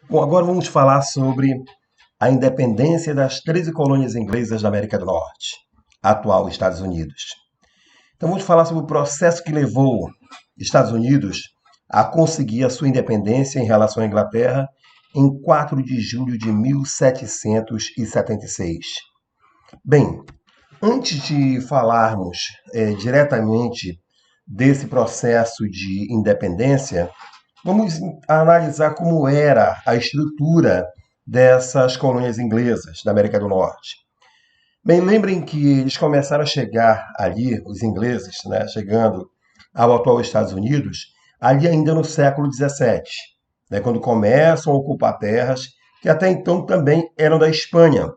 Bom, agora vamos falar sobre a independência das 13 colônias inglesas da América do Norte, atual Estados Unidos. Então vamos falar sobre o processo que levou Estados Unidos a conseguir a sua independência em relação à Inglaterra em 4 de julho de 1776. Bem, antes de falarmos diretamente desse processo de independência, vamos analisar como era a estrutura dessas colônias inglesas da América do Norte. Bem, lembrem que eles começaram a chegar ali, os ingleses, né, chegando ao atual Estados Unidos, ali ainda no século XVII, né, quando começam a ocupar terras que até então também eram da Espanha.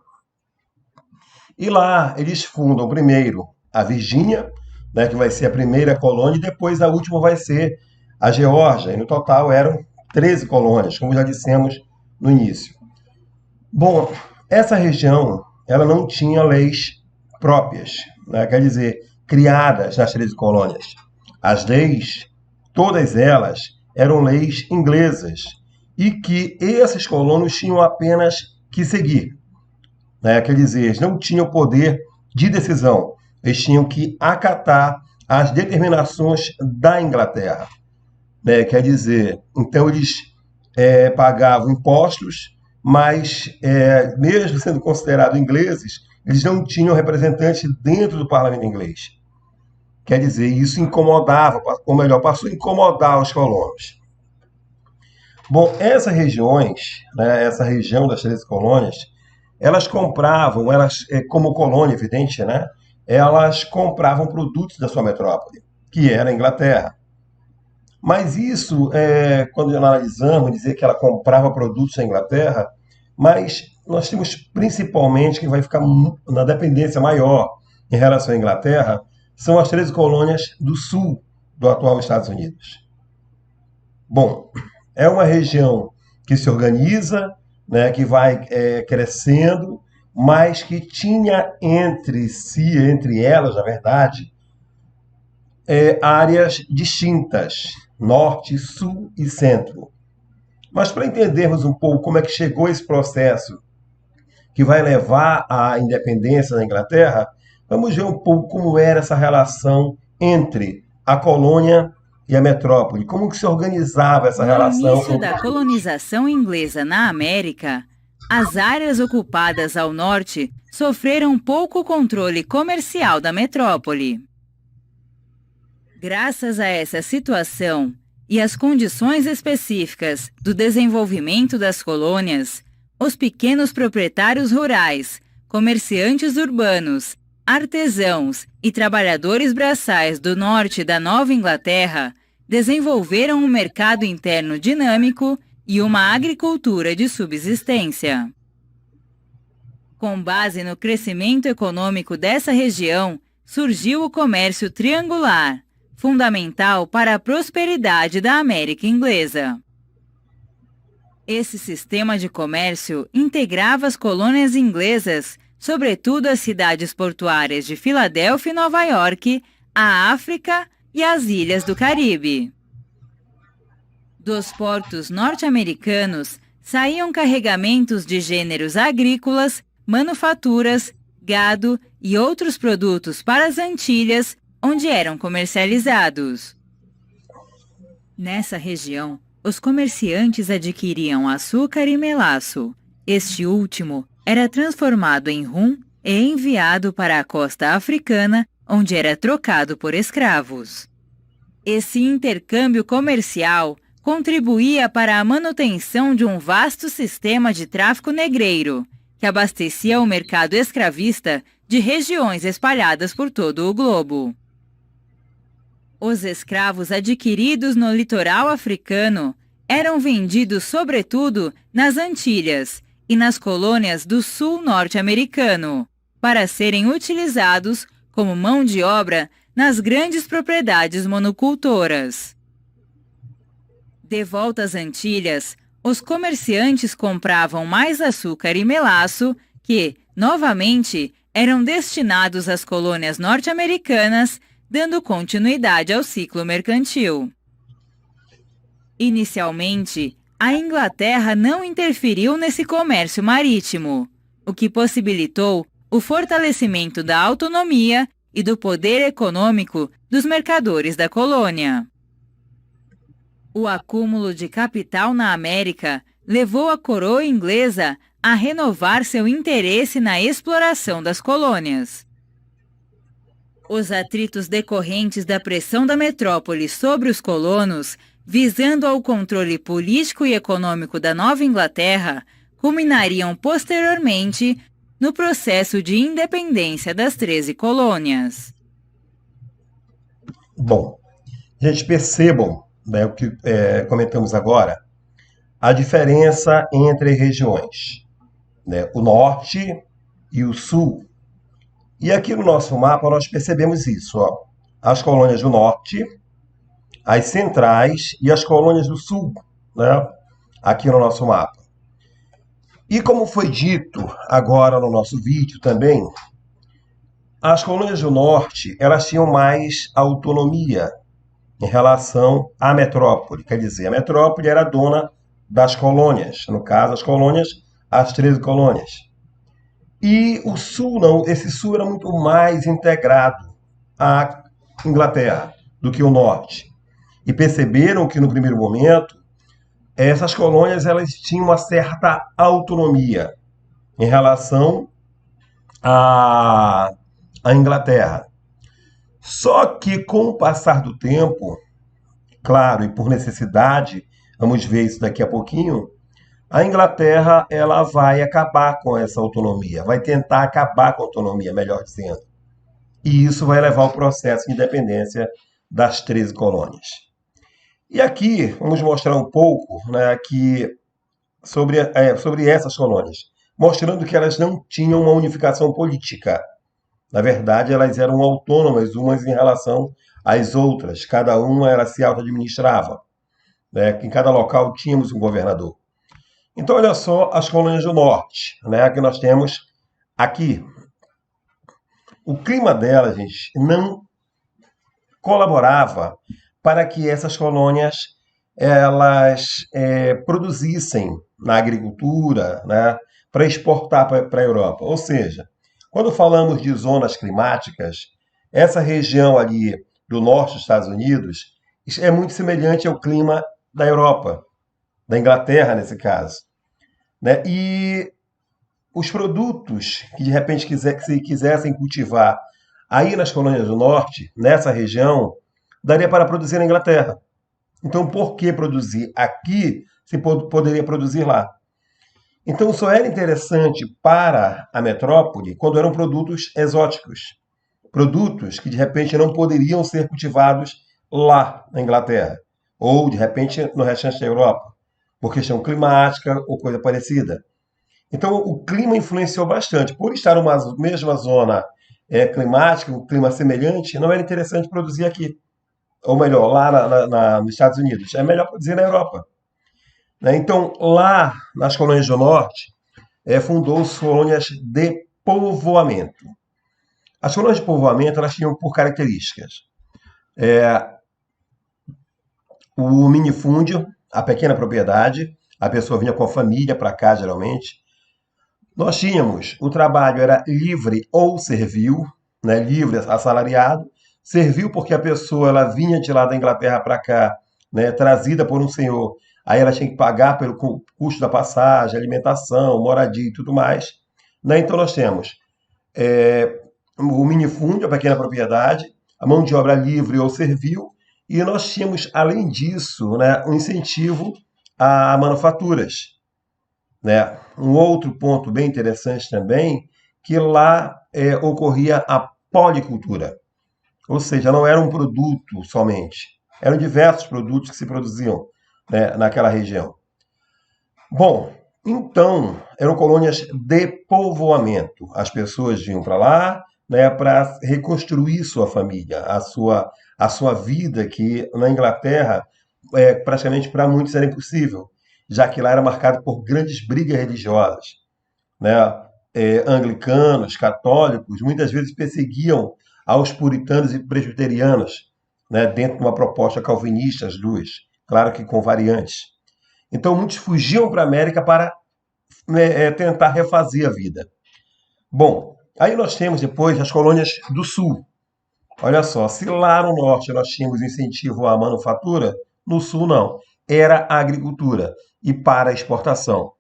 E lá eles fundam primeiro a Virgínia, né, que vai ser a primeira colônia, e depois a última vai ser a Geórgia. E no total eram 13 colônias, como já dissemos no início. Bom, essa região ela não tinha leis próprias, né, quer dizer, criadas nas 13 colônias. As leis, todas elas, eram leis inglesas e que esses colonos tinham apenas que seguir. Né? Quer dizer, eles não tinham poder de decisão, eles tinham que acatar as determinações da Inglaterra. Né? Quer dizer, então eles pagavam impostos, mas mesmo sendo considerados ingleses, eles não tinham representante dentro do parlamento inglês. Quer dizer, isso incomodava, ou melhor, passou a incomodar os colonos. Bom, essas regiões, né, essa região das 13 colônias, elas compravam, como colônia, evidente, né, elas compravam produtos da sua metrópole, que era a Inglaterra. Mas isso, quando analisamos, dizer que ela comprava produtos da Inglaterra, mas nós temos principalmente, que vai ficar na dependência maior em relação à Inglaterra, são as 13 colônias do sul do atual Estados Unidos. Bom, é uma região que se organiza, né, que vai crescendo, mas que tinha entre elas, na verdade, áreas distintas, norte, sul e centro. Mas para entendermos um pouco como é que chegou esse processo que vai levar à independência da Inglaterra, vamos ver um pouco como era essa relação entre a colônia e a metrópole, como que se organizava essa No relação início entre da os dois. colonização inglesa na América, as áreas ocupadas ao norte sofreram pouco controle comercial da metrópole. Graças a essa situação e às condições específicas do desenvolvimento das colônias, os pequenos proprietários rurais, comerciantes urbanos, artesãos e trabalhadores braçais do norte da Nova Inglaterra desenvolveram um mercado interno dinâmico e uma agricultura de subsistência. Com base no crescimento econômico dessa região, surgiu o comércio triangular, fundamental para a prosperidade da América Inglesa. Esse sistema de comércio integrava as colônias inglesas, sobretudo as cidades portuárias de Filadélfia e Nova York, a África e as ilhas do Caribe. Dos portos norte-americanos saíam carregamentos de gêneros agrícolas, manufaturas, gado e outros produtos para as Antilhas, onde eram comercializados. Nessa região, os comerciantes adquiriam açúcar e melaço. Este último era transformado em rum e enviado para a costa africana, onde era trocado por escravos. Esse intercâmbio comercial contribuía para a manutenção de um vasto sistema de tráfico negreiro, que abastecia o mercado escravista de regiões espalhadas por todo o globo. Os escravos adquiridos no litoral africano eram vendidos sobretudo nas Antilhas e nas colônias do sul norte-americano, para serem utilizados como mão de obra nas grandes propriedades monocultoras. De volta às Antilhas, os comerciantes compravam mais açúcar e melaço que, novamente, eram destinados às colônias norte-americanas, dando continuidade ao ciclo mercantil. Inicialmente, A Inglaterra não interferiu nesse comércio marítimo, o que possibilitou o fortalecimento da autonomia e do poder econômico dos mercadores da colônia. O acúmulo de capital na América levou a coroa inglesa a renovar seu interesse na exploração das colônias. Os atritos decorrentes da pressão da metrópole sobre os colonos, visando ao controle político e econômico da Nova Inglaterra, culminariam posteriormente no processo de independência das 13 colônias. Bom, gente, percebam, né, o que comentamos agora, a diferença entre regiões, né, o norte e o sul. E aqui no nosso mapa nós percebemos isso, ó, as colônias do norte, as centrais e as colônias do sul, né, aqui no nosso mapa. E como foi dito agora no nosso vídeo também, as colônias do norte, elas tinham mais autonomia em relação à metrópole. Quer dizer, a metrópole era dona das colônias, no caso, as colônias, as 13 colônias. E o sul não, esse sul era muito mais integrado à Inglaterra do que o norte. E perceberam que no primeiro momento, essas colônias elas tinham uma certa autonomia em relação à Inglaterra. Só que com o passar do tempo, claro, e por necessidade, vamos ver isso daqui a pouquinho, a Inglaterra ela vai acabar com essa autonomia, vai tentar acabar com a autonomia, melhor dizendo. E isso vai levar ao processo de independência das 13 colônias. E aqui vamos mostrar um pouco, né, sobre essas colônias, mostrando que elas não tinham uma unificação política. Na verdade, elas eram autônomas umas em relação às outras. Cada uma ela se auto-administrava, né? Em cada local tínhamos um governador. Então, olha só as colônias do norte, né, que nós temos aqui. O clima delas, gente, não colaborava para que essas colônias elas produzissem na agricultura, né, para exportar para a Europa. Ou seja, quando falamos de zonas climáticas, essa região ali do norte dos Estados Unidos é muito semelhante ao clima da Europa, da Inglaterra nesse caso, né? E os produtos que de repente se quisessem cultivar aí nas colônias do norte, nessa região, daria para produzir na Inglaterra. Então, por que produzir aqui se poderia produzir lá? Então, só era interessante para a metrópole quando eram produtos exóticos. Produtos que, de repente, não poderiam ser cultivados lá na Inglaterra. Ou, de repente, no restante da Europa. Por questão climática ou coisa parecida. Então, o clima influenciou bastante. Por estar numa mesma zona climática, um clima semelhante, não era interessante produzir aqui. Ou melhor, lá nos Estados Unidos. É melhor produzir na Europa. Né? Então, lá nas colônias do norte, fundou-se colônias de povoamento. As colônias de povoamento elas tinham por características o minifúndio, a pequena propriedade, a pessoa vinha com a família para cá, geralmente. Nós tínhamos, o trabalho era livre ou servil, né? Livre, assalariado. Servil porque a pessoa ela vinha de lá da Inglaterra para cá, né? Trazida por um senhor. Aí ela tinha que pagar pelo custo da passagem, alimentação, moradia e tudo mais. Né? Então nós temos o minifúndio, a pequena propriedade, a mão de obra livre ou servil, e nós tínhamos, além disso, né, um incentivo a manufaturas. Né? Um outro ponto bem interessante também, que lá ocorria a policultura. Ou seja, não era um produto somente, eram diversos produtos que se produziam, né, naquela região. Bom, então, eram colônias de povoamento. As pessoas vinham para lá, né, para reconstruir sua família, a sua vida, que na Inglaterra, praticamente para muitos era impossível, já que lá era marcado por grandes brigas religiosas. Né? Anglicanos, católicos, muitas vezes perseguiam aos puritanos e presbiterianos, né, dentro de uma proposta calvinista, as duas, claro que com variantes. Então, muitos fugiam para a América para tentar refazer a vida. Bom, aí nós temos depois as colônias do Sul. Olha só, se lá no Norte nós tínhamos incentivo à manufatura, no Sul não. Era a agricultura e para a exportação.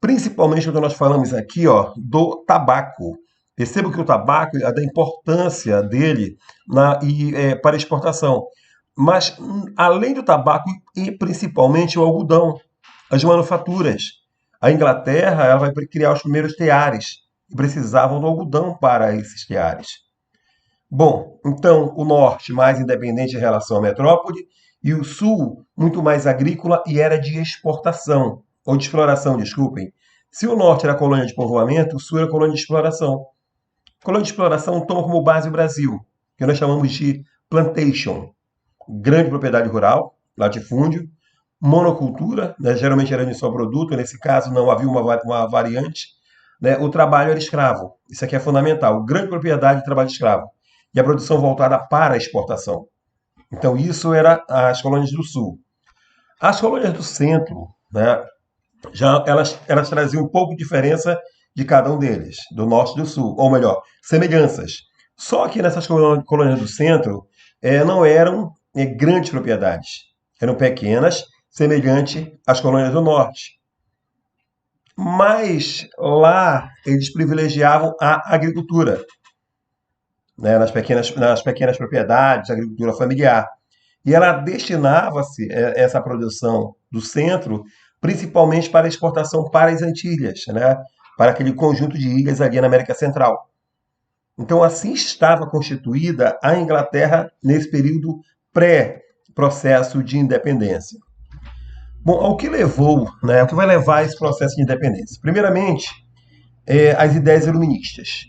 Principalmente quando nós falamos aqui, ó, do tabaco. Perceba que o tabaco, da importância dele para exportação. Mas, além do tabaco, e principalmente o algodão, as manufaturas. A Inglaterra ela vai criar os primeiros teares, e precisavam do algodão para esses teares. Bom, então, o norte mais independente em relação à metrópole, e o sul muito mais agrícola e era de exportação, ou de exploração, desculpem. Se o norte era colônia de povoamento, o sul era colônia de exploração. Colônia de exploração toma como base o Brasil, que nós chamamos de plantation. Grande propriedade rural, latifúndio, monocultura, né, geralmente era de só produto, nesse caso não havia uma variante. Né, o trabalho era escravo, isso aqui é fundamental, grande propriedade de trabalho escravo. E a produção voltada para a exportação. Então isso era as colônias do sul. As colônias do centro, né, já elas traziam um pouco de diferença de cada um deles, do norte e do sul, ou melhor, semelhanças. Só que nessas colônias do centro não eram grandes propriedades, eram pequenas, semelhante às colônias do norte. Mas lá eles privilegiavam a agricultura, né, nas pequenas propriedades, agricultura familiar. E ela destinava-se, essa produção do centro, principalmente para exportação para as Antilhas, né, para aquele conjunto de ilhas ali na América Central. Então, assim estava constituída a Inglaterra nesse período pré-processo de independência. Bom, ao que levou, né, o que vai levar a esse processo de independência? Primeiramente, as ideias iluministas.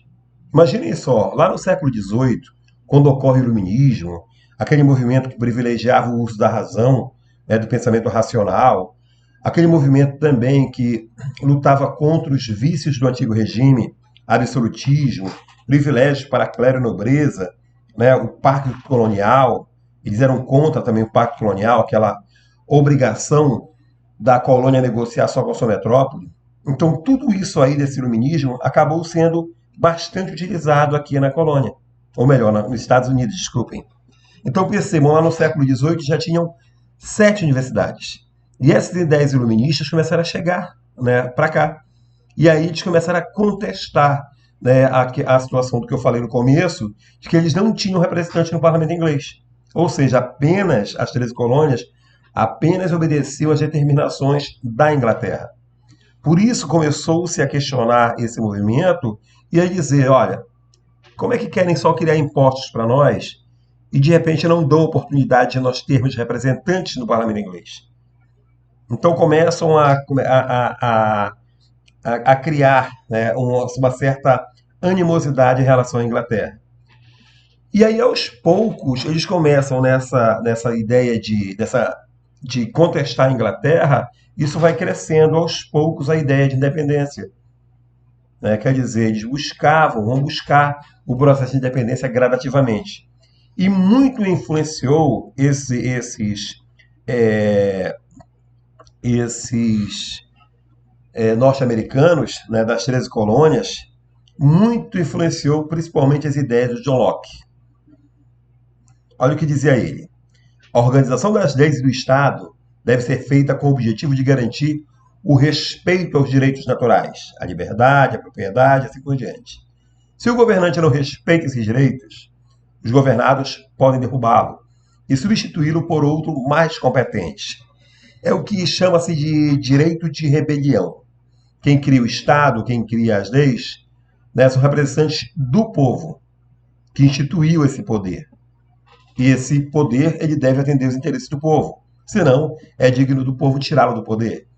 Imaginem só, lá no século XVIII, quando ocorre o iluminismo, aquele movimento que privilegiava o uso da razão, né, do pensamento racional, aquele movimento também que lutava contra os vícios do antigo regime, absolutismo, privilégios para a clero e nobreza, né, o pacto colonial, eles eram contra também o pacto colonial, aquela obrigação da colônia negociar só com a sua metrópole. Então, tudo isso aí desse iluminismo acabou sendo bastante utilizado aqui na colônia, ou melhor, nos Estados Unidos, desculpem. Então, percebam, lá no século XVIII já tinham 7 universidades. E essas ideias iluministas começaram a chegar, né, para cá. E aí eles começaram a contestar, né, a situação do que eu falei no começo, de que eles não tinham representante no parlamento inglês. Ou seja, apenas as 13 colônias apenas obedeciam às determinações da Inglaterra. Por isso começou-se a questionar esse movimento e a dizer, olha, como é que querem só criar impostos para nós e de repente não dão oportunidade de nós termos representantes no parlamento inglês? Então começam a criar, né, uma certa animosidade em relação à Inglaterra. E aí, aos poucos, eles começam nessa ideia de contestar a Inglaterra, isso vai crescendo aos poucos a ideia de independência. Né? Quer dizer, eles vão buscar o processo de independência gradativamente. E muito influenciou esses norte-americanos, né, das 13 colônias, muito influenciou principalmente as ideias de John Locke. Olha o que dizia ele. A organização das leis do Estado deve ser feita com o objetivo de garantir o respeito aos direitos naturais, a liberdade, a propriedade, assim por diante. Se o governante não respeita esses direitos, os governados podem derrubá-lo e substituí-lo por outro mais competente. É o que chama-se de direito de rebelião. Quem cria o Estado, quem cria as leis, né, são representantes do povo, que instituiu esse poder. E esse poder ele deve atender os interesses do povo. Senão, é digno do povo tirá-lo do poder.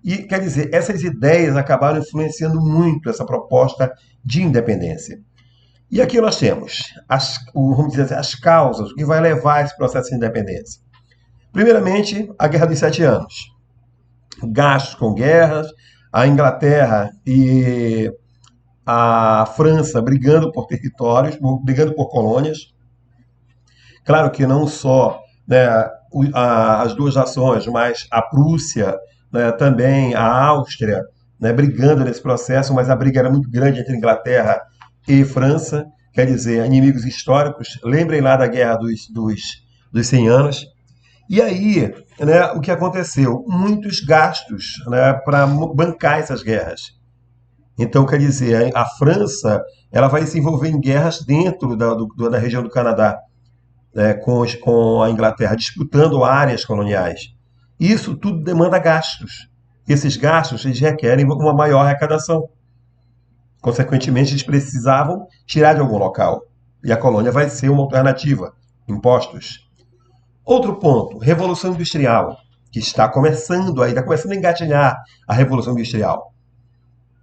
E, quer dizer, essas ideias acabaram influenciando muito essa proposta de independência. E aqui nós temos, vamos dizer assim, as causas, o que vai levar a esse processo de independência. Primeiramente, a Guerra dos 7 Anos. Gastos com guerras, a Inglaterra e a França brigando por territórios, brigando por colônias. Claro que não só, né, as duas nações, mas a Prússia, né, também a Áustria, né, brigando nesse processo, mas a briga era muito grande entre Inglaterra e França, quer dizer, inimigos históricos. Lembrem lá da Guerra dos 100 anos. E aí, né, o que aconteceu? Muitos gastos, né, para bancar essas guerras. Então, quer dizer, a França ela vai se envolver em guerras dentro da região do Canadá, né, com a Inglaterra, disputando áreas coloniais. Isso tudo demanda gastos. Esses gastos eles requerem uma maior arrecadação. Consequentemente, eles precisavam tirar de algum local. E a colônia vai ser uma alternativa. Impostos. Outro ponto, Revolução Industrial, que está começando aí, está começando a engatinhar a Revolução Industrial,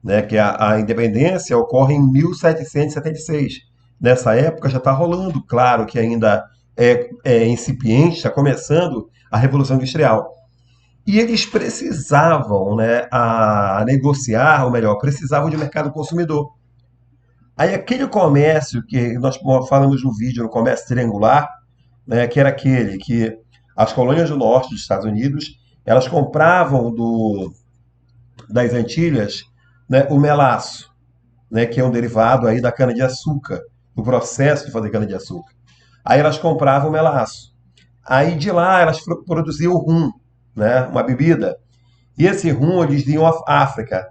né, que a independência ocorre em 1776. Nessa época já está rolando, claro que ainda é incipiente, está começando a Revolução Industrial. E eles precisavam, né, a negociar, ou melhor, precisavam de mercado consumidor. Aí aquele comércio que nós falamos no vídeo, no comércio triangular, né, que era aquele que as colônias do norte dos Estados Unidos, elas compravam das Antilhas, né, o melaço, né, que é um derivado aí da cana-de-açúcar, do processo de fazer cana-de-açúcar. Aí elas compravam o melaço. Aí de lá elas produziam o rum, né, uma bebida. E esse rum eles iam à África,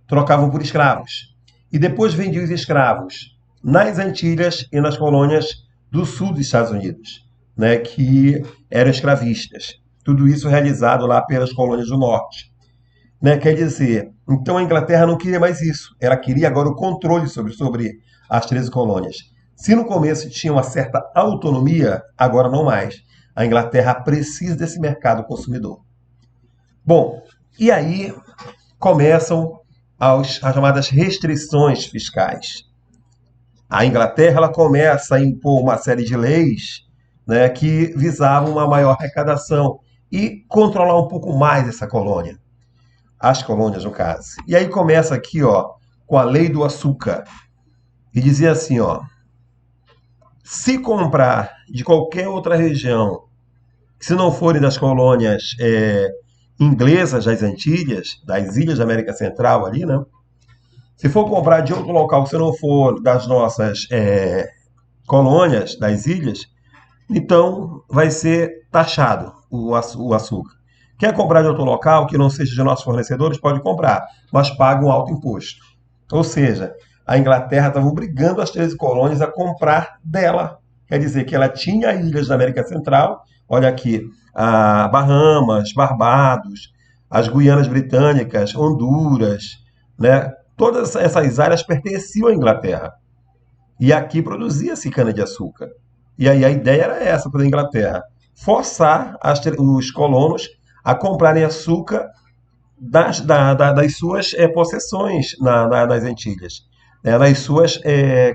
trocavam por escravos. E depois vendiam os escravos nas Antilhas e nas colônias do sul dos Estados Unidos, né, que eram escravistas. Tudo isso realizado lá pelas colônias do norte. Né, quer dizer, então a Inglaterra não queria mais isso. Ela queria agora o controle sobre as 13 colônias. Se no começo tinha uma certa autonomia, agora não mais. A Inglaterra precisa desse mercado consumidor. Bom, e aí começam as chamadas restrições fiscais. A Inglaterra ela começa a impor uma série de leis, né, que visavam uma maior arrecadação e controlar um pouco mais essa colônia. As colônias, no caso. E aí começa aqui, ó, com a lei do açúcar. E dizia assim, ó, se comprar de qualquer outra região, se não forem das colônias inglesas das Antilhas, das ilhas da América Central ali, né? Se for comprar de outro local, se não for das nossas colônias, das ilhas, então vai ser taxado o açúcar. Quer comprar de outro local, que não seja de nossos fornecedores, pode comprar, mas paga um alto imposto. Ou seja, a Inglaterra estava obrigando as 13 colônias a comprar dela. Quer dizer que ela tinha ilhas da América Central, olha aqui, Bahamas, Barbados, as Guianas Britânicas, Honduras, né? Todas essas áreas pertenciam à Inglaterra. E aqui produzia-se cana-de-açúcar. E aí a ideia era essa para a Inglaterra, forçar os colonos a comprarem açúcar das suas possessões nas Antilhas, né, nas suas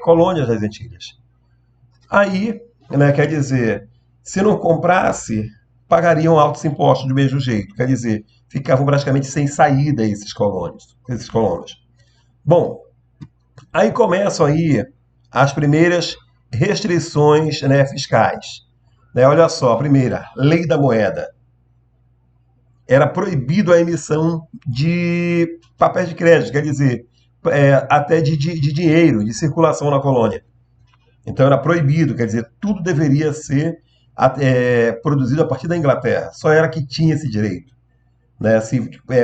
colônias das Antilhas. Aí, né, quer dizer, se não comprasse, pagariam altos impostos do mesmo jeito. Quer dizer, ficavam praticamente sem saída esses colonos. Bom, aí começam aí as primeiras restrições, né, fiscais. Né, olha só, a primeira, lei da moeda. Era proibido a emissão de papéis de crédito, quer dizer, até de dinheiro, de circulação na colônia. Então era proibido, quer dizer, tudo deveria ser produzido a partir da Inglaterra. Só era que tinha esse direito. Né?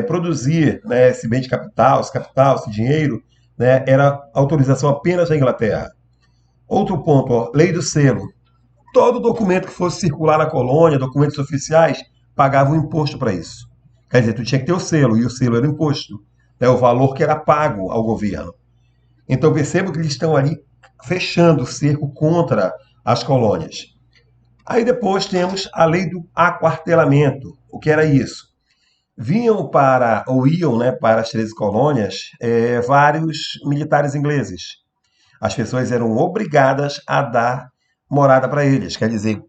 Produzir, né, esse bem de capital, esse dinheiro, né, era autorização apenas da Inglaterra. Outro ponto, ó, lei do selo. Todo documento que fosse circular na colônia, documentos oficiais, pagava um imposto para isso. Quer dizer, tu tinha que ter o selo, e o selo era o imposto. Né, o valor que era pago ao governo. Então perceba que eles estão ali fechando o cerco contra as colônias. Aí depois temos a lei do aquartelamento. O que era isso? Iam, né, para as 13 colônias vários militares ingleses. As pessoas eram obrigadas a dar morada para eles, quer dizer,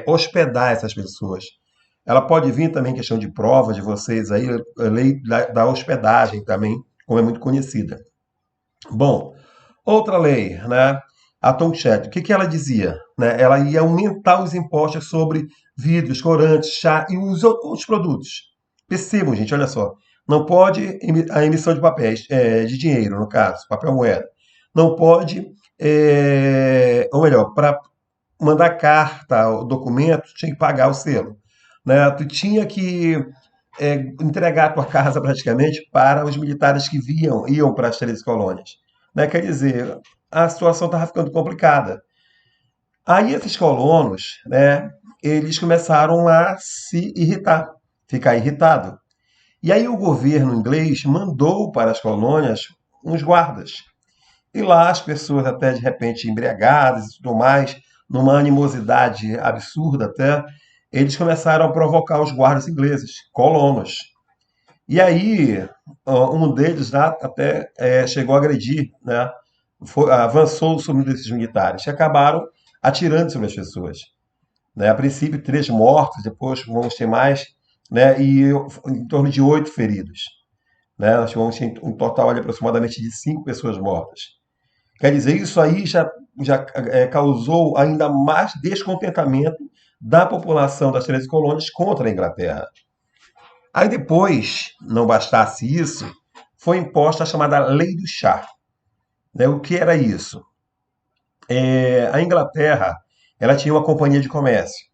hospedar essas pessoas. Ela pode vir também questão de prova de vocês aí, a lei da hospedagem também, como é muito conhecida. Bom, outra lei, né? A Townshend, o que ela dizia? Né? Ela ia aumentar os impostos sobre vidros, corantes, chá e os outros produtos. Percebam, gente, olha só. Não pode a emissão de papéis, de dinheiro, no caso, papel moeda. Não pode, ou melhor, para mandar carta, o documento, tinha que pagar o selo. Né? Tu tinha que entregar a tua casa praticamente para os militares que iam para as 13 colônias. Né? Quer dizer, a situação estava ficando complicada. Aí esses colonos, né, eles começaram a se irritar, ficar irritado. E aí o governo inglês mandou para as colônias uns guardas. E lá as pessoas até de repente embriagadas e tudo mais, numa animosidade absurda até, eles começaram a provocar os guardas ingleses, colonos. E aí um deles lá até chegou a agredir, né? Avançou sobre um desses militares, que acabaram atirando sobre as pessoas. Né? A princípio, 3 mortos, depois vamos ter mais, né? E em torno de 8 feridos. Né? Nós vamos ter um total de aproximadamente de 5 pessoas mortas. Quer dizer, isso aí já causou ainda mais descontentamento da população das 13 colônias contra a Inglaterra. Aí depois, não bastasse isso, foi imposta a chamada Lei do Chá. Né? O que era isso? A Inglaterra, ela tinha uma companhia de comércio.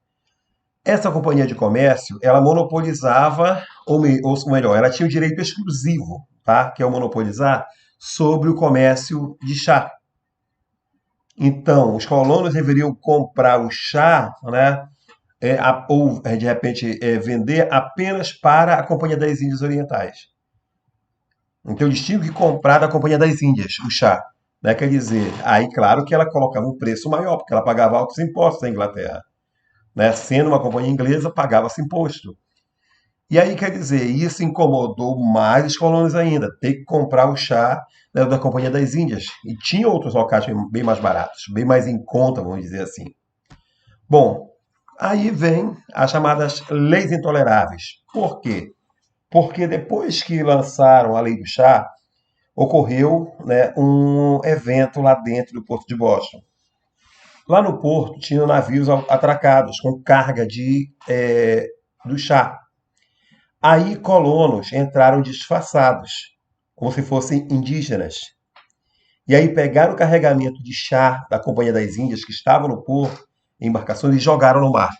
Essa companhia de comércio, ela monopolizava, ou melhor, ela tinha o direito exclusivo, tá? Que é o monopolizar, sobre o comércio de chá. Então, os colonos deveriam comprar o chá, né? Ou, de repente, vender apenas para a Companhia das Índias Orientais. Então, eles tinham que comprar da Companhia das Índias o chá. Né? Quer dizer, aí, claro que ela colocava um preço maior, porque ela pagava altos impostos na Inglaterra. Né? Sendo uma companhia inglesa, pagava-se imposto. E aí, quer dizer, isso incomodou mais os colonos ainda, ter que comprar o chá, né, da Companhia das Índias. E tinha outros locais bem mais baratos, bem mais em conta, vamos dizer assim. Bom, aí vem as chamadas leis intoleráveis. Por quê? Porque depois que lançaram a lei do chá, ocorreu, né, um evento lá dentro do Porto de Boston. Lá no porto tinham navios atracados com carga do chá. Aí colonos entraram disfarçados, como se fossem indígenas. E aí pegaram o carregamento de chá da Companhia das Índias que estava no porto, em embarcações, e jogaram no mar.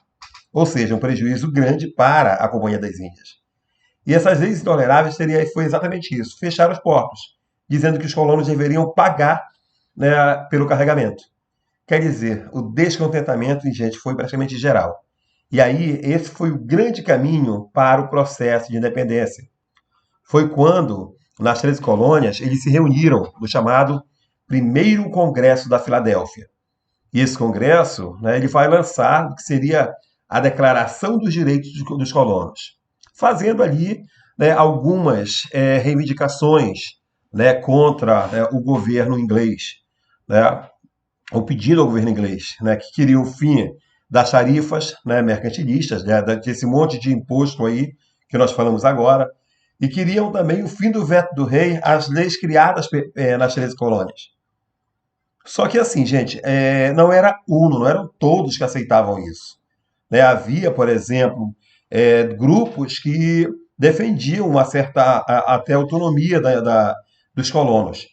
Ou seja, um prejuízo grande para a Companhia das Índias. E essas leis intoleráveis foi exatamente isso, fechar os portos, dizendo que os colonos deveriam pagar, né, pelo carregamento. Quer dizer, o descontentamento, gente, foi praticamente geral. E aí, esse foi o grande caminho para o processo de independência. Foi quando, nas 13 colônias, eles se reuniram no chamado Primeiro Congresso da Filadélfia. E esse congresso, né, ele vai lançar o que seria a Declaração dos Direitos dos Colonos, fazendo ali, né, algumas reivindicações, né, contra, né, o governo inglês, né, o pedido ao governo inglês, né, que queria o fim das tarifas, né, mercantilistas, né, desse monte de imposto aí que nós falamos agora, e queriam também o fim do veto do rei às leis criadas nas 13 colônias. Só que assim, gente, não era uno, não eram todos que aceitavam isso. Né? Havia, por exemplo, grupos que defendiam uma certa até autonomia dos colonos.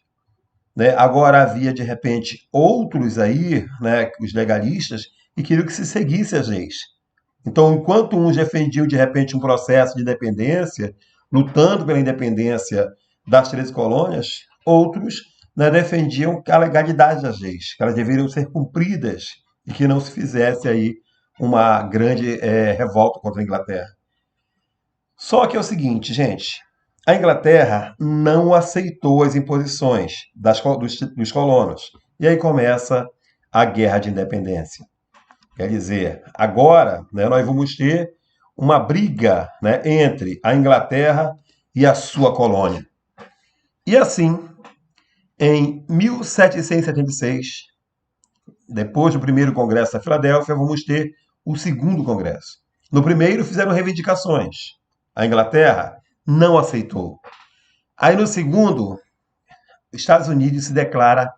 Né? Agora havia, de repente, outros aí, né, os legalistas, que queriam que se seguisse as leis. Então, enquanto uns defendiam, de repente, um processo de independência, lutando pela independência das 13 colônias, outros, né, defendiam a legalidade das leis, que elas deveriam ser cumpridas e que não se fizesse aí uma grande revolta contra a Inglaterra. Só que é o seguinte, gente, a Inglaterra não aceitou as imposições dos colonos. E aí começa a Guerra de Independência. Quer dizer, agora, né, nós vamos ter uma briga, né, entre a Inglaterra e a sua colônia. E assim, em 1776, depois do primeiro Congresso da Filadélfia, vamos ter o segundo Congresso. No primeiro fizeram reivindicações. A Inglaterra não aceitou. Aí no segundo, os Estados Unidos se declara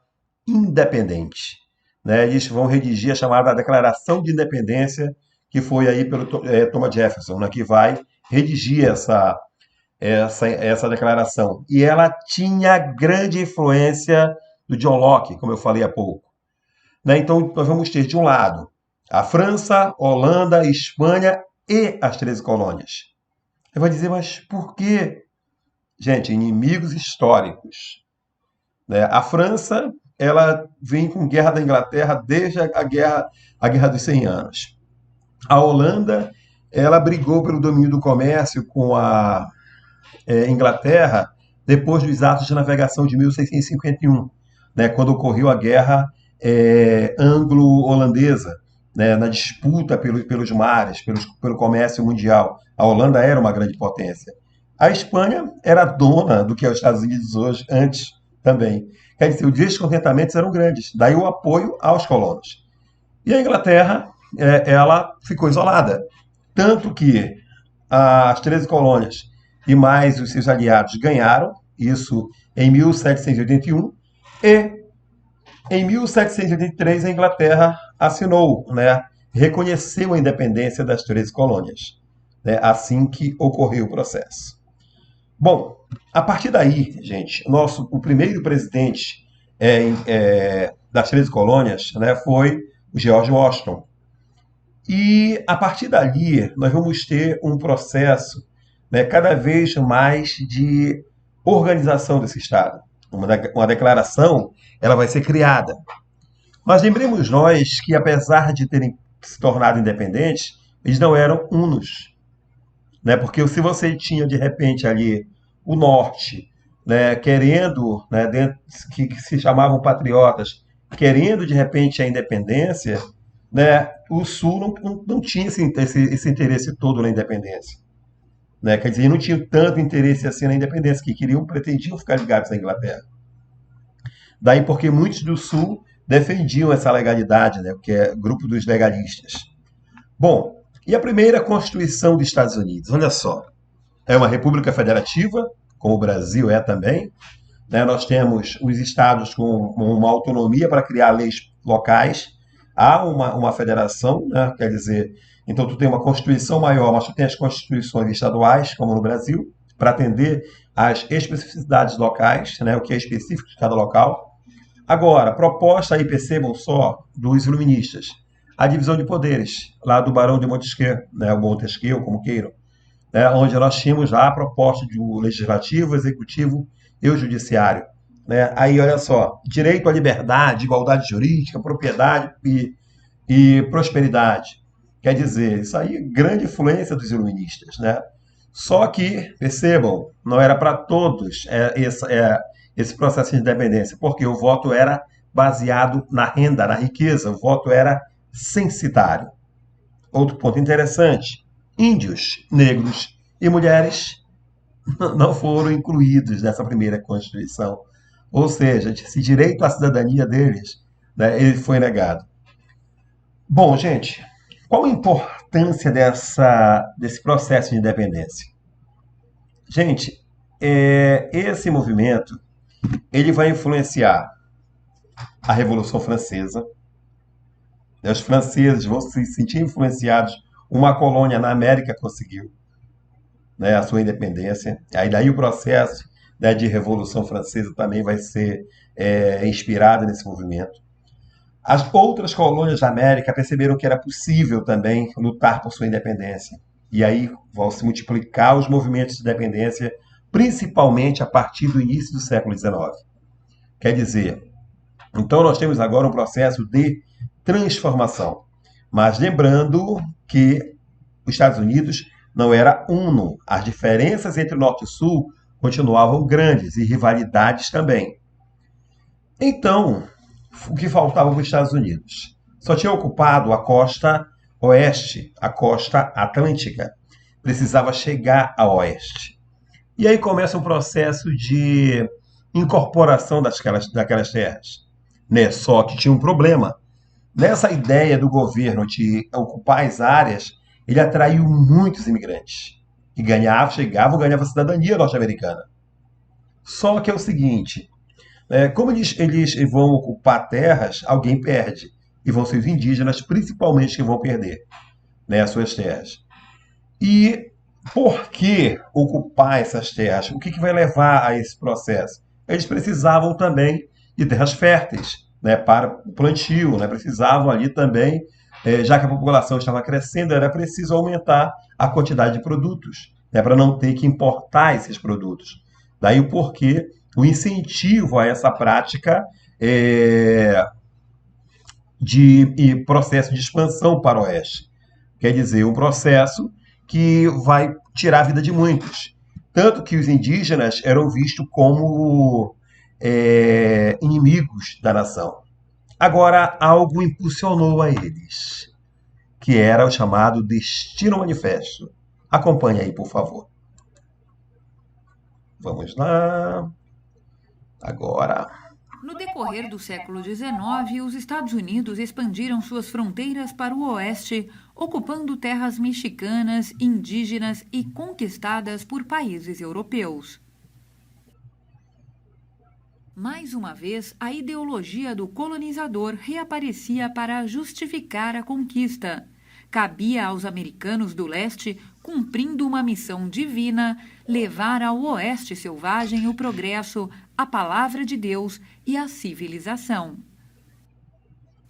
independente. Né? Eles vão redigir a chamada Declaração de Independência, que foi aí pelo Thomas Jefferson, né? Que vai redigir essa declaração. E ela tinha grande influência do John Locke, como eu falei há pouco. Né? Então, nós vamos ter, de um lado, a França, Holanda, Espanha e as 13 colônias. Eu vou dizer, mas por quê? Gente, inimigos históricos. Né? A França, ela vem com guerra da Inglaterra desde a guerra dos 100 anos. A Holanda, ela brigou pelo domínio do comércio com a Inglaterra depois dos atos de navegação de 1651, né, quando ocorreu a guerra anglo-holandesa, né, na disputa pelos mares, pelo comércio mundial. A Holanda era uma grande potência. A Espanha era dona do que é os Estados Unidos hoje, antes também. Quer dizer, os descontentamentos eram grandes, daí o apoio aos colonos. E a Inglaterra, ela ficou isolada. Tanto que as 13 colônias e mais os seus aliados ganharam, isso em 1781, e em 1783 a Inglaterra assinou, né, reconheceu a independência das 13 colônias, né, assim que ocorreu o processo. Bom, a partir daí, gente, o primeiro presidente das 13 colônias, né, foi o George Washington. E a partir dali nós vamos ter um processo, né, cada vez mais de organização desse Estado. Uma declaração, ela vai ser criada. Mas lembremos nós que, apesar de terem se tornado independentes, eles não eram unos. Né? Porque se você tinha, de repente, ali o norte, né, querendo, né, que se chamavam patriotas, querendo, de repente, a independência, né, o sul não tinha esse interesse todo na independência. Né? Quer dizer, não tinham tanto interesse assim na independência, que pretendiam ficar ligados à Inglaterra. Daí porque muitos do Sul defendiam essa legalidade, né? Que é o grupo dos legalistas. Bom, e a primeira Constituição dos Estados Unidos? Olha só, é uma república federativa, como o Brasil é também. Né? Nós temos os estados com uma autonomia para criar leis locais. Há uma federação, né? Quer dizer, então tu tem uma Constituição maior, mas tu tem as constituições estaduais, como no Brasil, para atender às especificidades locais, né? O que é específico de cada local. Agora, proposta aí, percebam só, dos iluministas, a divisão de poderes, lá do Barão de Montesquieu, né? O Montesquieu, como queiram, né? Onde nós tínhamos lá a proposta do legislativo, executivo e o judiciário. Né? Aí, olha só, direito à liberdade, igualdade jurídica, propriedade e prosperidade. Quer dizer, isso aí é grande influência dos iluministas. Né? Só que, percebam, não era para todos esse processo de independência, porque o voto era baseado na renda, na riqueza, o voto era censitário. Outro ponto interessante, índios, negros e mulheres não foram incluídos nessa primeira Constituição. Ou seja, esse direito à cidadania deles, né, ele foi negado. Bom, gente, qual a importância desse processo de independência? Gente, esse movimento ele vai influenciar a Revolução Francesa. Os franceses vão se sentir influenciados. Uma colônia na América conseguiu, né, a sua independência. Aí daí o processo, né, de Revolução Francesa também vai ser inspirado nesse movimento. As outras colônias da América perceberam que era possível também lutar por sua independência. E aí vão se multiplicar os movimentos de independência, principalmente a partir do início do século XIX. Quer dizer, então nós temos agora um processo de transformação. Mas lembrando que os Estados Unidos não era uno. As diferenças entre o Norte e o Sul continuavam grandes e rivalidades também. Então, o que faltava para os Estados Unidos? Só tinha ocupado a costa oeste, a costa atlântica. Precisava chegar a oeste. E aí começa um processo de incorporação daquelas terras. Né? Só que tinha um problema. Nessa ideia do governo de ocupar as áreas, ele atraiu muitos imigrantes. E chegavam, ganhavam a cidadania norte-americana. Só que é o seguinte, como eles vão ocupar terras, alguém perde. E vão ser os indígenas, principalmente, que vão perder, né, as suas terras. E Por que ocupar essas terras? O que vai levar a esse processo? Eles precisavam também de terras férteis, né, para o plantio, né, precisavam ali também, já que a população estava crescendo, era preciso aumentar a quantidade de produtos, né, para não ter que importar esses produtos. Daí o porquê, o incentivo a essa prática de processo de expansão para o oeste. Quer dizer, um processo que vai tirar a vida de muitos. Tanto que os indígenas eram vistos como inimigos da nação. Agora, algo impulsionou a eles, que era o chamado Destino Manifesto. Acompanhe aí, por favor. Vamos lá. Agora. No decorrer do século XIX, os Estados Unidos expandiram suas fronteiras para o oeste, ocupando terras mexicanas, indígenas e conquistadas por países europeus. Mais uma vez, a ideologia do colonizador reaparecia para justificar a conquista. Cabia aos americanos do leste, cumprindo uma missão divina, levar ao oeste selvagem o progresso, a palavra de Deus e a civilização.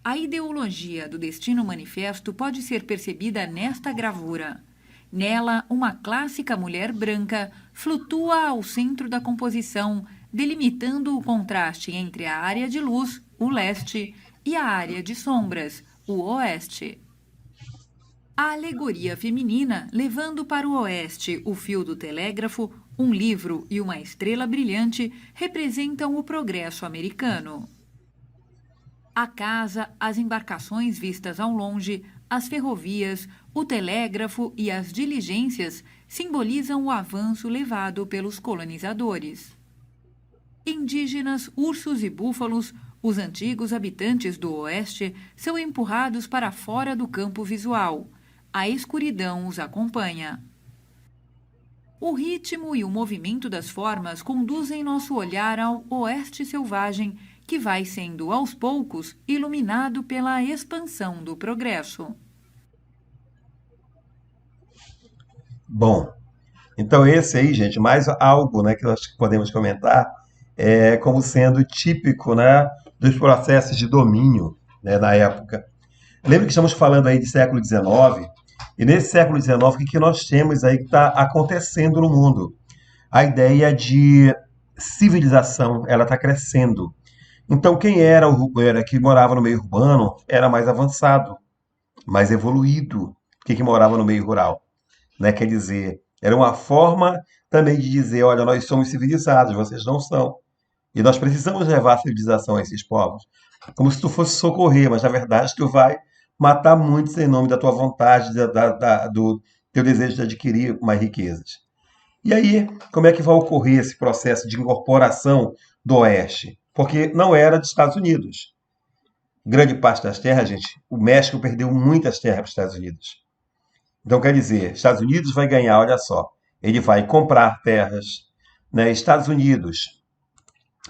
A ideologia do Destino Manifesto pode ser percebida nesta gravura. Nela, uma clássica mulher branca flutua ao centro da composição, delimitando o contraste entre a área de luz, o leste, e a área de sombras, o oeste. A alegoria feminina, levando para o oeste o fio do telégrafo, um livro e uma estrela brilhante, representam o progresso americano. A casa, as embarcações vistas ao longe, as ferrovias, o telégrafo e as diligências simbolizam o avanço levado pelos colonizadores. Indígenas, ursos e búfalos, os antigos habitantes do oeste, são empurrados para fora do campo visual. A escuridão os acompanha. O ritmo e o movimento das formas conduzem nosso olhar ao oeste selvagem, que vai sendo, aos poucos, iluminado pela expansão do progresso. Bom, então esse aí, gente, mais algo, né, que nós podemos comentar como sendo típico, né, dos processos de domínio, né, na época. Lembra que estamos falando aí de século XIX, e nesse século XIX, o que nós temos aí que está acontecendo no mundo? A ideia de civilização, ela está crescendo. Então, quem era que morava no meio urbano era mais avançado, mais evoluído que morava no meio rural. Né? Quer dizer, era uma forma também de dizer, olha, nós somos civilizados, vocês não são. E nós precisamos levar a civilização a esses povos. Como se tu fosse socorrer, mas na verdade tu vai matar muitos em nome da tua vontade, do teu desejo de adquirir mais riquezas. E aí, como é que vai ocorrer esse processo de incorporação do Oeste? Porque não era dos Estados Unidos. Grande parte das terras, gente, o México perdeu muitas terras para os Estados Unidos. Então, quer dizer, Estados Unidos vai ganhar, olha só, ele vai comprar terras, né? Estados Unidos,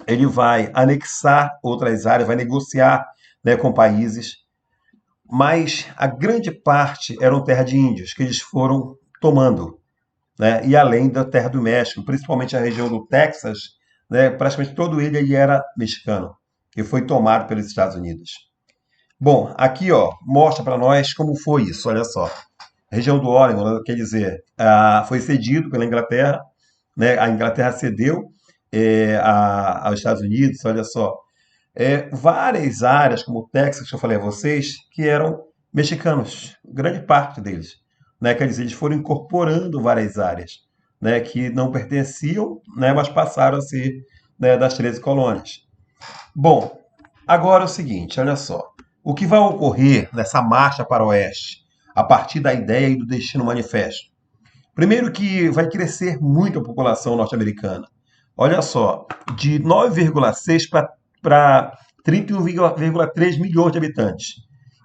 ele vai anexar outras áreas, vai negociar, né, com países, mas a grande parte eram terra de índios, que eles foram tomando, né? E além da terra do México, principalmente a região do Texas, né, praticamente todo ele aí era mexicano, que foi tomado pelos Estados Unidos. Bom, aqui ó, mostra para nós como foi isso, olha só. A região do Oregon, quer dizer, foi cedido pela Inglaterra, né? A Inglaterra cedeu aos Estados Unidos, olha só. Várias áreas, como o Texas, que eu falei a vocês, que eram mexicanos, grande parte deles. Né? Quer dizer, eles foram incorporando várias áreas, né, que não pertenciam, né, mas passaram a ser, né, das 13 colônias. Bom, agora é o seguinte, olha só. O que vai ocorrer nessa marcha para o oeste, a partir da ideia e do Destino Manifesto? Primeiro que vai crescer muito a população norte-americana. Olha só, de 9,6 para 31,3 milhões de habitantes.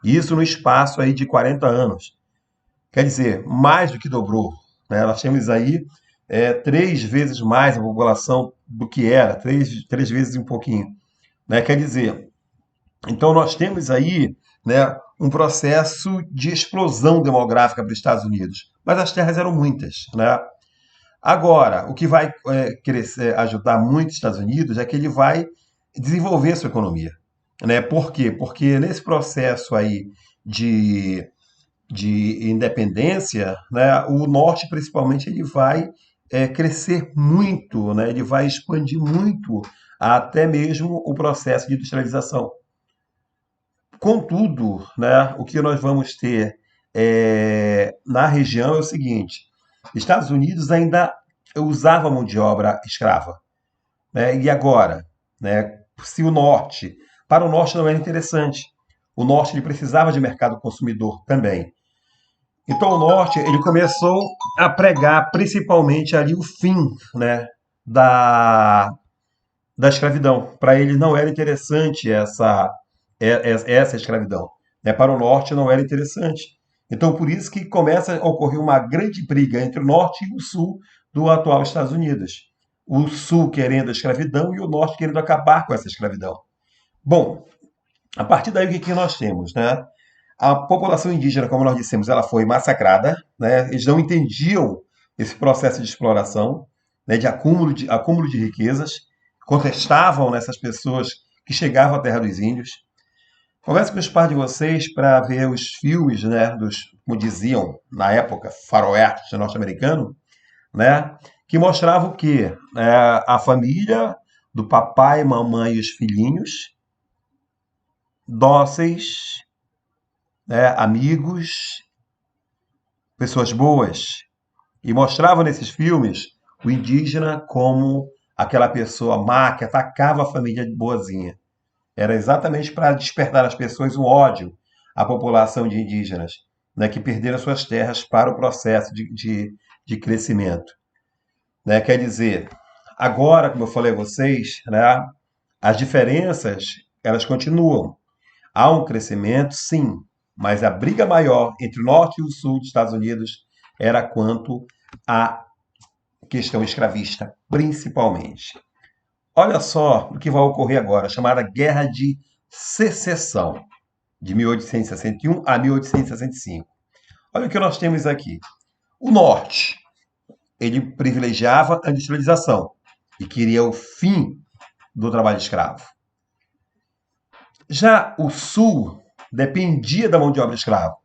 Isso no espaço aí de 40 anos. Quer dizer, mais do que dobrou. Né? Nós temos aí 3 vezes mais a população do que era, 3 vezes e um pouquinho. Né? Quer dizer, então nós temos aí, né, um processo de explosão demográfica para os Estados Unidos. mas as terras eram muitas, né? Agora, o que vai crescer, ajudar muito os Estados Unidos é que ele vai desenvolver sua economia, né? Por quê? Porque nesse processo aí de, de independência, né, o norte, principalmente, ele vai crescer muito, né? Ele vai expandir muito até mesmo o processo de industrialização. Contudo, né, o que nós vamos ter na região é o seguinte: Estados Unidos ainda usava mão de obra escrava, né? E agora, né, se o norte, para o norte não era interessante, o norte ele precisava de mercado consumidor também. Então o norte ele começou a pregar principalmente ali o fim, né, da, da escravidão. Para ele não era interessante essa escravidão. Né? Para o norte não era interessante. Então, por isso que começa a ocorrer uma grande briga entre o norte e o sul do atual Estados Unidos. O sul querendo a escravidão e o norte querendo acabar com essa escravidão. Bom, a partir daí o que nós temos? Né? A população indígena, como nós dissemos, ela foi massacrada. Né? Eles não entendiam esse processo de exploração, né? De acúmulo de riquezas, contestavam nessas pessoas que chegavam à terra dos índios. Converse com os pais de vocês para ver os filmes, né, como diziam na época, faroeste norte-americano, né, que mostravam o quê? A família do papai, mamãe e os filhinhos, dóceis, né, amigos, pessoas boas. E mostravam nesses filmes o indígena como aquela pessoa má que atacava a família boazinha. Era exatamente para despertar nas pessoas um ódio à população de indígenas, né, que perderam suas terras para o processo de crescimento. Né? Quer dizer, agora, como eu falei a vocês, né, as diferenças elas continuam. Há um crescimento, sim, mas a briga maior entre o norte e o sul dos Estados Unidos era quanto à questão escravista, principalmente. Olha só o que vai ocorrer agora, a chamada Guerra de Secessão, de 1861 a 1865. Olha o que nós temos aqui. O norte, ele privilegiava a industrialização e queria o fim do trabalho escravo. Já o sul dependia da mão de obra escrava.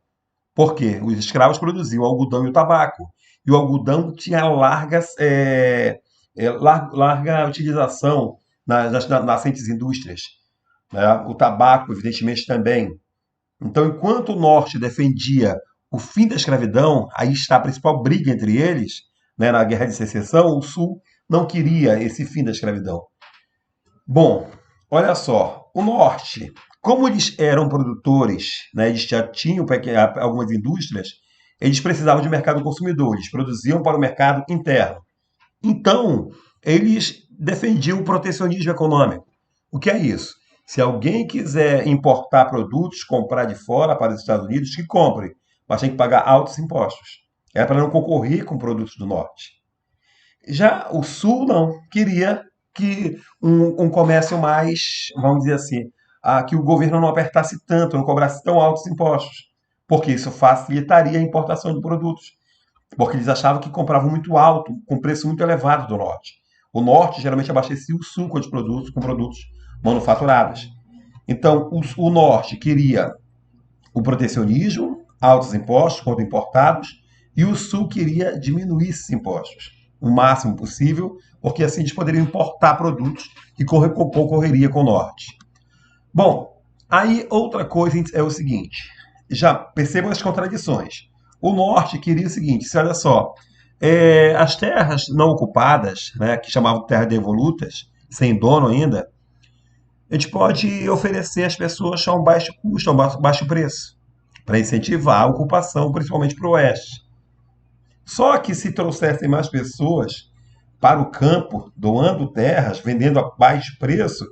Por quê? Os escravos produziam o algodão e o tabaco. E o algodão tinha larga utilização nas nascentes indústrias. Né? O tabaco, evidentemente, também. Então, enquanto o norte defendia o fim da escravidão, aí está a principal briga entre eles, né, na Guerra de Secessão, o sul não queria esse fim da escravidão. Bom, olha só, o norte, como eles eram produtores, né, eles já tinham algumas indústrias, eles precisavam de mercado consumidor, eles produziam para o mercado interno. Então, eles defendiam o protecionismo econômico. O que é isso? Se alguém quiser importar produtos, comprar de fora para os Estados Unidos, que compre, mas tem que pagar altos impostos. É para não concorrer com produtos do norte. Já o sul não, queria que um comércio mais, vamos dizer assim, que o governo não apertasse tanto, não cobrasse tão altos impostos, porque isso facilitaria a importação de produtos, porque eles achavam que compravam muito alto, com preço muito elevado do norte. O norte geralmente abastecia o sul com produtos manufaturados. Então, o norte queria o protecionismo, altos impostos quando importados, e o sul queria diminuir esses impostos o máximo possível, porque assim eles poderiam importar produtos que concorreria com o norte. Bom, aí outra coisa é o seguinte, já percebam as contradições. O norte queria o seguinte, olha só, as terras não ocupadas, né, que chamavam de terras devolutas, sem dono ainda, a gente pode oferecer às pessoas a um baixo custo, a um baixo preço, para incentivar a ocupação, principalmente para o oeste. Só que se trouxessem mais pessoas para o campo, doando terras, vendendo a baixo preço,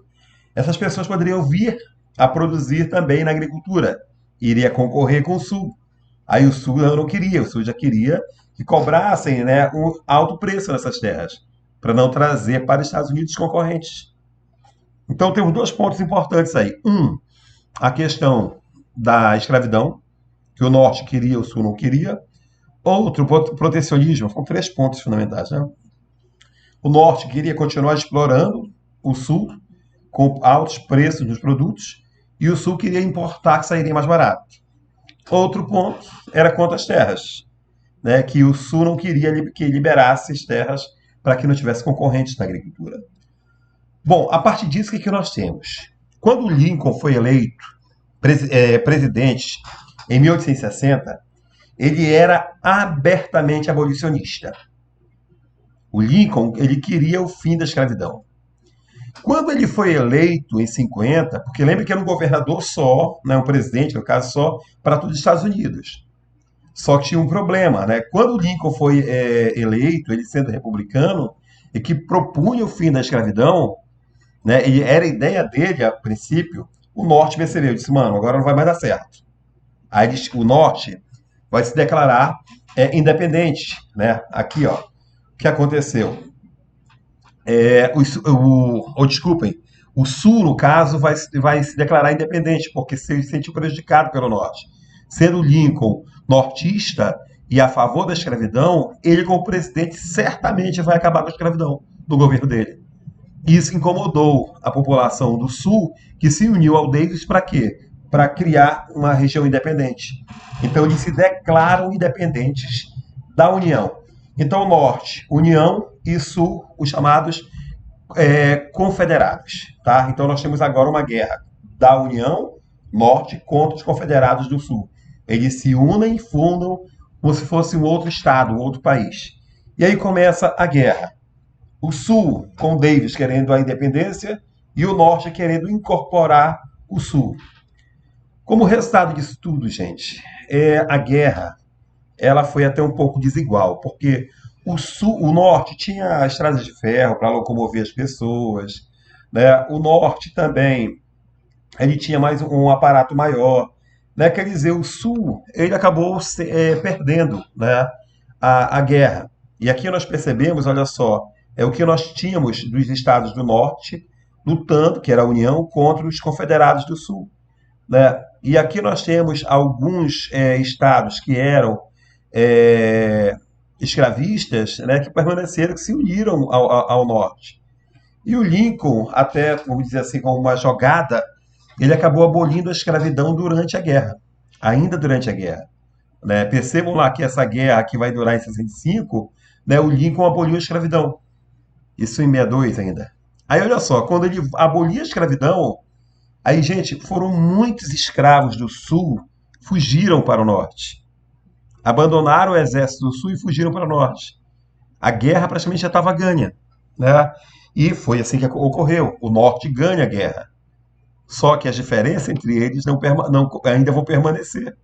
essas pessoas poderiam vir a produzir também na agricultura. Iria concorrer com o Sul. Aí o Sul não queria, o Sul já queria que cobrassem, né, um alto preço nessas terras, para não trazer para os Estados Unidos concorrentes. Então temos dois pontos importantes aí. A questão da escravidão, que o Norte queria, o Sul não queria. Outro protecionismo, são 3 pontos fundamentais, né? O norte queria continuar explorando o sul com altos preços dos produtos e o sul queria importar que sairia mais barato. Outro ponto era contra as terras, né? Que o sul não queria que liberasse as terras para que não tivesse concorrentes na agricultura. Bom, a partir disso, o que nós temos? Quando Lincoln foi eleito presidente em 1860, ele era abertamente abolicionista. O Lincoln, ele queria o fim da escravidão. Quando ele foi eleito em 50, porque lembra que era um governador só, né, um presidente, no caso, só para todos os Estados Unidos. Só que tinha um problema, né? Quando o Lincoln foi eleito, ele sendo republicano, e que propunha o fim da escravidão, né, e era a ideia dele, a princípio, o norte percebeu, disse, mano, agora não vai mais dar certo. Aí o norte vai se declarar independente, né? Aqui, ó, o que aconteceu? Desculpem, o sul, no caso, vai se declarar independente, porque se sentiu prejudicado pelo norte. Sendo Lincoln nortista e a favor da escravidão, ele, como presidente, certamente vai acabar com a escravidão do governo dele. Isso incomodou a população do sul, que se uniu ao Davis para quê? Para criar uma região independente. Então, eles se declaram independentes da União. Então, norte, União, e sul, os chamados confederados. Tá? Então, nós temos agora uma guerra da União, norte, contra os confederados do sul. Eles se unem e fundam como se fosse um outro estado, um outro país. E aí começa a guerra. O sul, com Davis querendo a independência, e o norte querendo incorporar o sul. Como resultado disso tudo, gente, a guerra ela foi até um pouco desigual, porque o norte tinha estradas de ferro para locomover as pessoas, né? O norte também ele tinha mais um aparato maior, né? Quer dizer, o sul ele acabou perdendo, né? A guerra. E aqui nós percebemos, olha só, o que nós tínhamos dos estados do norte lutando, que era a União, contra os confederados do sul, né? E aqui nós temos alguns estados que eram escravistas, né, que permaneceram, que se uniram ao norte. E o Lincoln, até, vamos dizer assim, com uma jogada, ele acabou abolindo a escravidão durante a guerra, ainda durante a guerra. Né? Percebam lá que essa guerra que vai durar em 65, né, o Lincoln aboliu a escravidão. Isso em 62 ainda. Aí olha só, quando ele abolia a escravidão, aí, gente, foram muitos escravos do sul fugiram para o norte. Abandonaram o exército do sul e fugiram para o norte. A guerra praticamente já estava ganha, né? E foi assim que ocorreu. O norte ganha a guerra. Só que as diferenças entre eles ainda vão permanecer.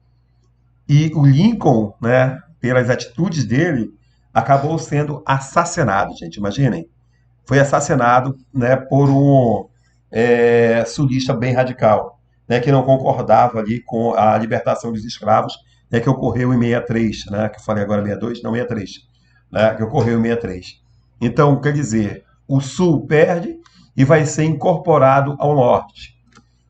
E o Lincoln, né, pelas atitudes dele, acabou sendo assassinado, gente. Imaginem. Foi assassinado, né, por um sulista bem radical, né, que não concordava ali com a libertação dos escravos, né, que ocorreu em 63, né, que eu falei agora 62, não 63, né, que ocorreu em 63. Então, quer dizer, o sul perde e vai ser incorporado ao norte.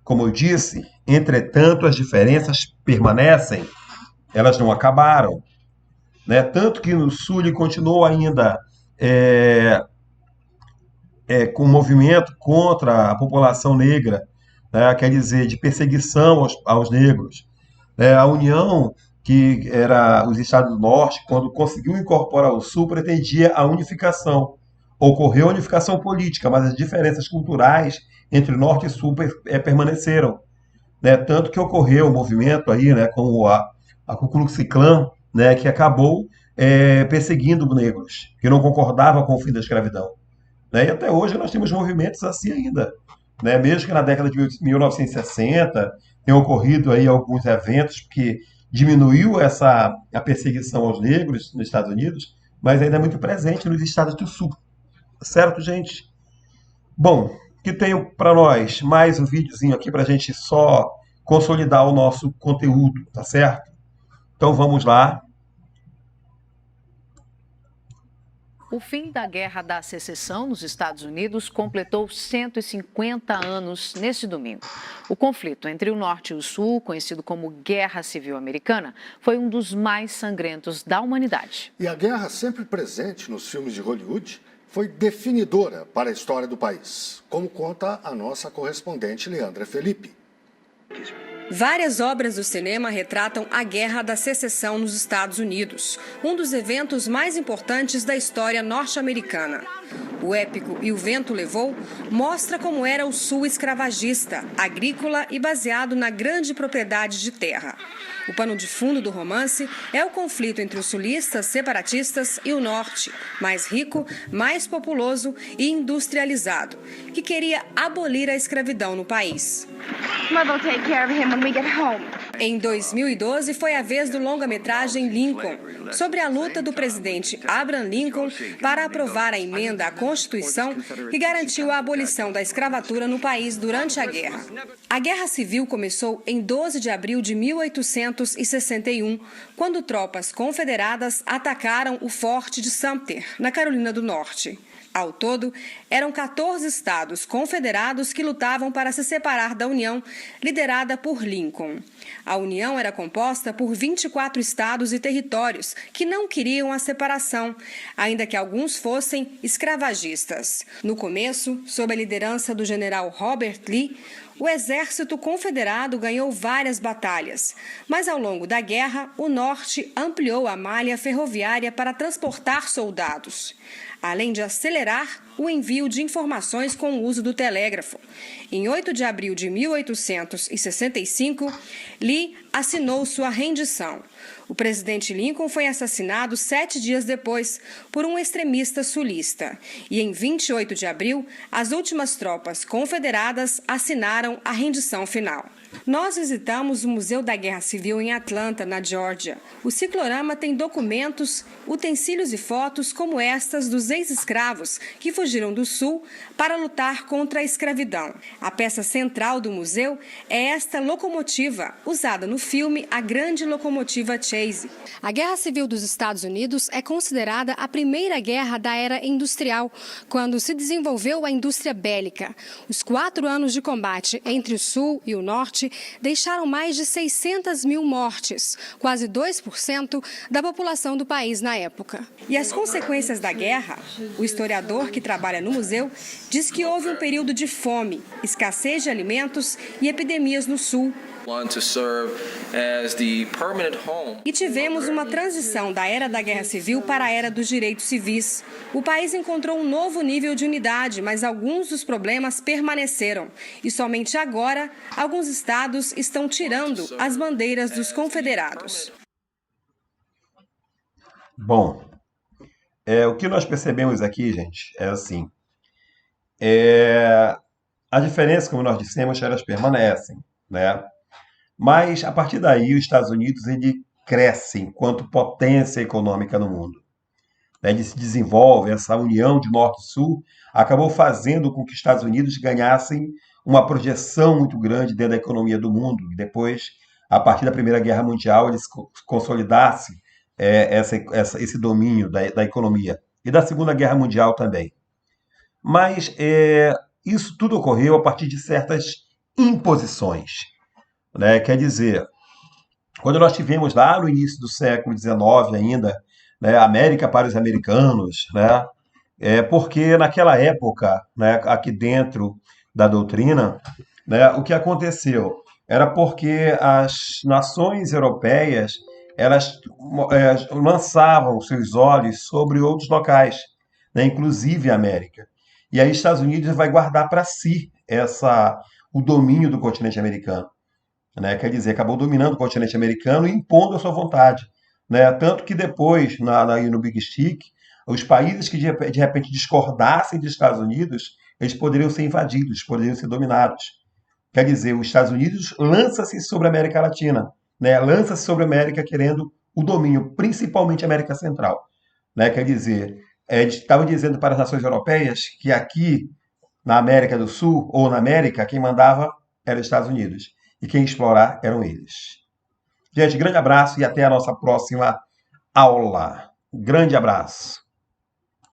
Como eu disse, entretanto, as diferenças permanecem, elas não acabaram, né? Tanto que no sul ele continuou ainda com um movimento contra a população negra, né? Quer dizer, de perseguição aos negros. A União, que era os Estados do Norte, quando conseguiu incorporar o Sul, pretendia a unificação. Ocorreu a unificação política, mas as diferenças culturais entre Norte e Sul permaneceram. Né? Tanto que ocorreu um movimento aí, né, como a Ku Klux Klan, né, que acabou perseguindo negros, que não concordava com o fim da escravidão. Né? E até hoje nós temos movimentos assim ainda. Né? Mesmo que na década de 1960 tenham ocorrido aí alguns eventos que diminuiu a perseguição aos negros nos Estados Unidos, mas ainda é muito presente nos estados do Sul. Certo, gente? Bom, que tenho para nós mais um videozinho aqui para a gente só consolidar o nosso conteúdo, tá certo? Então vamos lá. O fim da Guerra da Secessão nos Estados Unidos completou 150 anos neste domingo. O conflito entre o Norte e o Sul, conhecido como Guerra Civil Americana, foi um dos mais sangrentos da humanidade. E a guerra, sempre presente nos filmes de Hollywood, foi definidora para a história do país, como conta a nossa correspondente Leandra Felipe. Várias obras do cinema retratam a Guerra da Secessão nos Estados Unidos, um dos eventos mais importantes da história norte-americana. O épico E o Vento Levou mostra como era o Sul escravagista, agrícola e baseado na grande propriedade de terra. O pano de fundo do romance é o conflito entre os sulistas separatistas e o Norte, mais rico, mais populoso e industrializado, que queria abolir a escravidão no país. Em 2012, foi a vez do longa-metragem Lincoln, sobre a luta do presidente Abraham Lincoln para aprovar a emenda à Constituição que garantiu a abolição da escravatura no país durante a guerra. A Guerra Civil começou em 12 de abril de 1861, quando tropas confederadas atacaram o Forte de Sumter, na Carolina do Norte. Ao todo, eram 14 estados confederados que lutavam para se separar da União, liderada por Lincoln. A União era composta por 24 estados e territórios que não queriam a separação, ainda que alguns fossem escravagistas. No começo, sob a liderança do general Robert Lee, o exército confederado ganhou várias batalhas, mas ao longo da guerra, o Norte ampliou a malha ferroviária para transportar soldados, além de acelerar o envio de informações com o uso do telégrafo. Em 8 de abril de 1865, Lee assinou sua rendição. O presidente Lincoln foi assassinado 7 dias depois por um extremista sulista. E em 28 de abril, as últimas tropas confederadas assinaram a rendição final. Nós visitamos o Museu da Guerra Civil em Atlanta, na Geórgia. O ciclorama tem documentos, utensílios e fotos como estas dos ex-escravos que fugiram do Sul para lutar contra a escravidão. A peça central do museu é esta locomotiva, usada no filme A Grande Locomotiva Chase. A Guerra Civil dos Estados Unidos é considerada a primeira guerra da era industrial, quando se desenvolveu a indústria bélica. Os 4 anos de combate entre o Sul e o Norte deixaram mais de 600 mil mortes, quase 2% da população do país na época. E as consequências da guerra, o historiador que trabalha no museu diz que houve um período de fome, escassez de alimentos e epidemias no Sul. E tivemos uma transição da era da Guerra Civil para a era dos direitos civis. O país encontrou um novo nível de unidade, mas alguns dos problemas permaneceram. E somente agora, alguns estados estão tirando as bandeiras dos confederados. Bom, o que nós percebemos aqui, gente, é assim. A diferença, como nós dissemos, elas permanecem, né? Mas, a partir daí, os Estados Unidos ele cresce enquanto potência econômica no mundo. Ele se desenvolve, essa união de Norte e Sul acabou fazendo com que os Estados Unidos ganhassem uma projeção muito grande dentro da economia do mundo. E depois, a partir da Primeira Guerra Mundial, eles consolidassem esse domínio da economia. E da Segunda Guerra Mundial também. Mas isso tudo ocorreu a partir de certas imposições. Né? Quer dizer, quando nós tivemos lá no início do século XIX ainda, né, América para os americanos, né, porque naquela época, né, aqui dentro da doutrina, né, o que aconteceu era porque as nações europeias elas lançavam seus olhos sobre outros locais, né, inclusive a América. E aí os Estados Unidos vai guardar para si o domínio do continente americano. Né? Quer dizer, acabou dominando o continente americano e impondo a sua vontade. Né? Tanto que depois, no Big Stick, os países que de repente discordassem dos Estados Unidos, eles poderiam ser invadidos, poderiam ser dominados. Quer dizer, os Estados Unidos lança-se sobre a América Latina, né? Lança-se sobre a América querendo o domínio, principalmente a América Central. Né? Quer dizer, eles estavam dizendo para as nações europeias que aqui, na América do Sul, ou na América, quem mandava eram os Estados Unidos. E quem explorar eram eles. Gente, grande abraço e até a nossa próxima aula. Grande abraço.